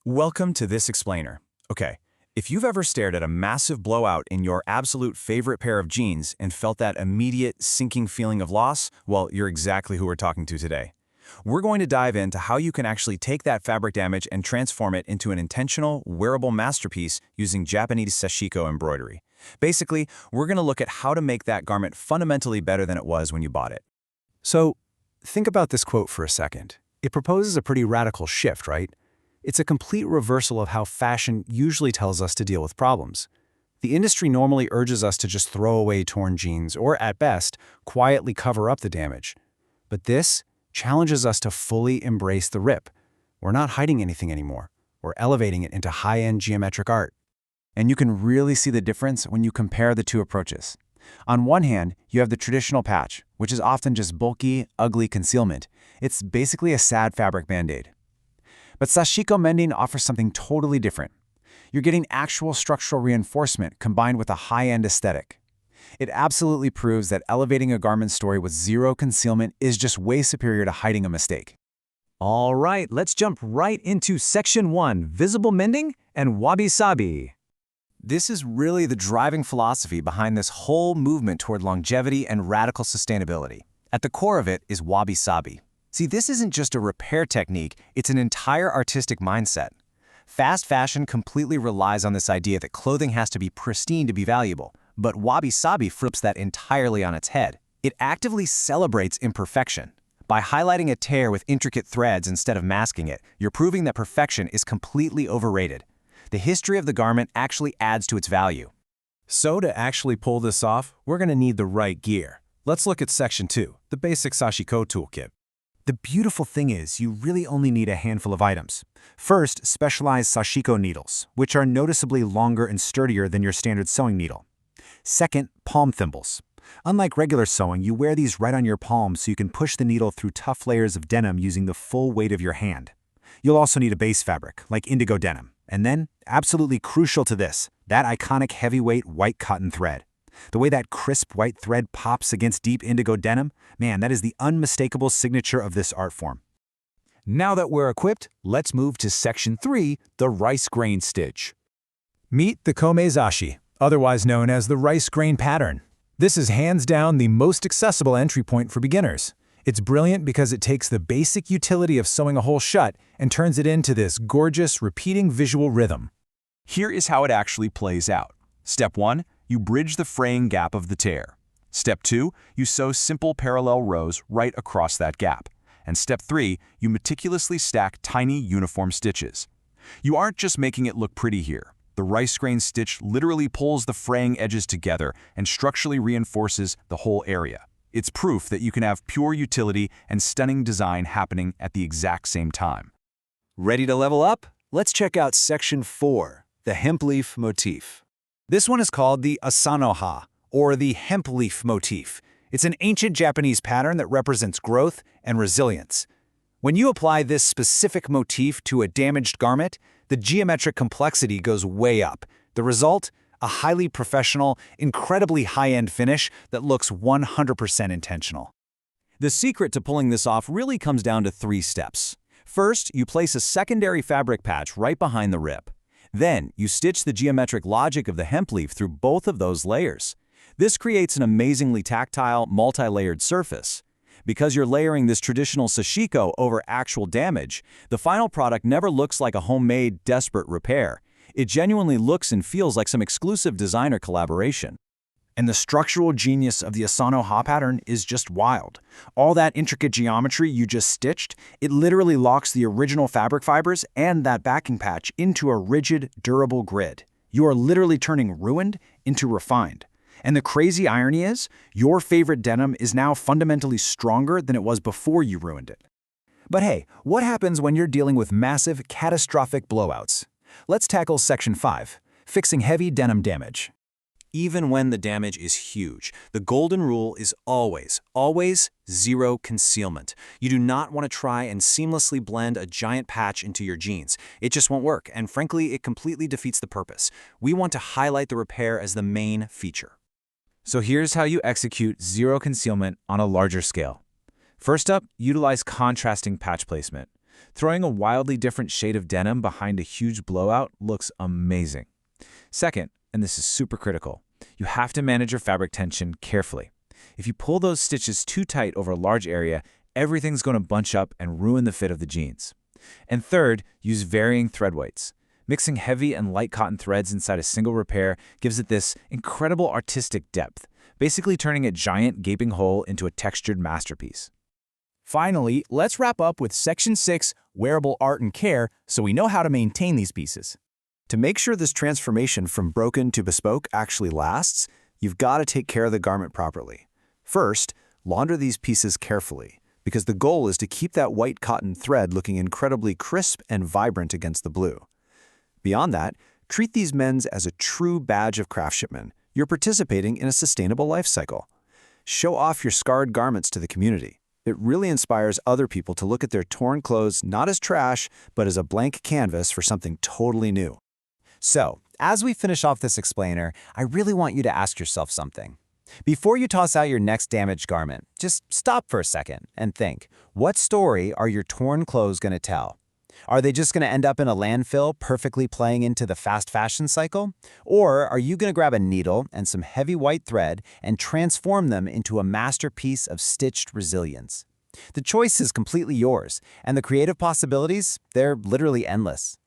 Welcome to this explainer. Okay, if you've ever stared at a massive blowout in your absolute favorite pair of jeans and felt that immediate sinking feeling of loss, well, you're exactly who we're talking to today. We're going to dive into how you can actually take that fabric damage and transform it into an intentional, wearable masterpiece using Japanese Sashiko embroidery. Basically, we're going to look at how to make that garment fundamentally better than it was when you bought it. So, think about this quote for a second. It proposes a pretty radical shift, right? It's a complete reversal of how fashion usually tells us to deal with problems. The industry normally urges us to just throw away torn jeans or, at best, quietly cover up the damage. But this challenges us to fully embrace the rip. We're not hiding anything anymore. We're elevating it into high-end geometric art. And you can really see the difference when you compare the two approaches. On one hand, you have the traditional patch, which is often just bulky, ugly concealment. It's basically a sad fabric band-aid. But Sashiko Mending offers something totally different. You're getting actual structural reinforcement combined with a high-end aesthetic. It absolutely proves that elevating a garment story with zero concealment is just way superior to hiding a mistake. All right, let's jump right into Section 1, Visible Mending and Wabi-sabi. This is really the driving philosophy behind this whole movement toward longevity and radical sustainability. At the core of it is wabi-sabi. See, this isn't just a repair technique, it's an entire artistic mindset. Fast fashion completely relies on this idea that clothing has to be pristine to be valuable, but wabi-sabi flips that entirely on its head. It actively celebrates imperfection. By highlighting a tear with intricate threads instead of masking it, you're proving that perfection is completely overrated. The history of the garment actually adds to its value. So to actually pull this off, we're going to need the right gear. Let's look at Section 2, the basic Sashiko toolkit. The beautiful thing is, you really only need a handful of items. First, specialized Sashiko needles, which are noticeably longer and sturdier than your standard sewing needle. Second, palm thimbles. Unlike regular sewing, you wear these right on your palm so you can push the needle through tough layers of denim using the full weight of your hand. You'll also need a base fabric, like indigo denim. And then, absolutely crucial to this, that iconic heavyweight white cotton thread. The way that crisp white thread pops against deep indigo denim, man, that is the unmistakable signature of this art form. Now that we're equipped, let's move to Section 3, the rice grain stitch. Meet the komezashi, otherwise known as the rice grain pattern. This is hands down the most accessible entry point for beginners. It's brilliant because it takes the basic utility of sewing a hole shut and turns it into this gorgeous, repeating visual rhythm. Here is how it actually plays out. Step 1, you bridge the fraying gap of the tear. Step 2, you sew simple parallel rows right across that gap. And Step 3, you meticulously stack tiny uniform stitches. You aren't just making it look pretty here. The rice grain stitch literally pulls the fraying edges together and structurally reinforces the whole area. It's proof that you can have pure utility and stunning design happening at the exact same time. Ready to level up? Let's check out Section 4, the hemp leaf motif. This one is called the Asano-ha, or the hemp leaf motif. It's an ancient Japanese pattern that represents growth and resilience. When you apply this specific motif to a damaged garment, the geometric complexity goes way up. The result? A highly professional, incredibly high-end finish that looks 100% intentional. The secret to pulling this off really comes down to 3 steps. First, you place a secondary fabric patch right behind the rip. Then, you stitch the geometric logic of the hemp leaf through both of those layers. This creates an amazingly tactile, multi-layered surface. Because you're layering this traditional Sashiko over actual damage, the final product never looks like a homemade, desperate repair. It genuinely looks and feels like some exclusive designer collaboration. And the structural genius of the Asano-ha pattern is just wild. All that intricate geometry you just stitched, it literally locks the original fabric fibers and that backing patch into a rigid, durable grid. You are literally turning ruined into refined. And the crazy irony is, your favorite denim is now fundamentally stronger than it was before you ruined it. But hey, what happens when you're dealing with massive, catastrophic blowouts? Let's tackle Section 5, fixing heavy denim damage. Even when the damage is huge, the golden rule is always zero concealment. You do not want to try and seamlessly blend a giant patch into your jeans. It just won't work, and frankly, it completely defeats the purpose. We want to highlight the repair as the main feature. So here's how you execute zero concealment on a larger scale. First up, utilize contrasting patch placement. Throwing a wildly different shade of denim behind a huge blowout looks amazing. Second, and this is super critical, you have to manage your fabric tension carefully. If you pull those stitches too tight over a large area, everything's going to bunch up and ruin the fit of the jeans. And third, use varying thread weights. Mixing heavy and light cotton threads inside a single repair gives it this incredible artistic depth, basically turning a giant gaping hole into a textured masterpiece. Finally, let's wrap up with Section 6, Wearable Art and Care, so we know how to maintain these pieces. To make sure this transformation from broken to bespoke actually lasts, you've got to take care of the garment properly. First, launder these pieces carefully, because the goal is to keep that white cotton thread looking incredibly crisp and vibrant against the blue. Beyond that, treat these men's as a true badge of craftsmanship. You're participating in a sustainable life cycle. Show off your scarred garments to the community. It really inspires other people to look at their torn clothes not as trash, but as a blank canvas for something totally new. So, as we finish off this explainer, I really want you to ask yourself something. Before you toss out your next damaged garment, just stop for a second and think, what story are your torn clothes going to tell? Are they just going to end up in a landfill perfectly playing into the fast fashion cycle? Or are you going to grab a needle and some heavy white thread and transform them into a masterpiece of stitched resilience? The choice is completely yours, and the creative possibilities, they're literally endless.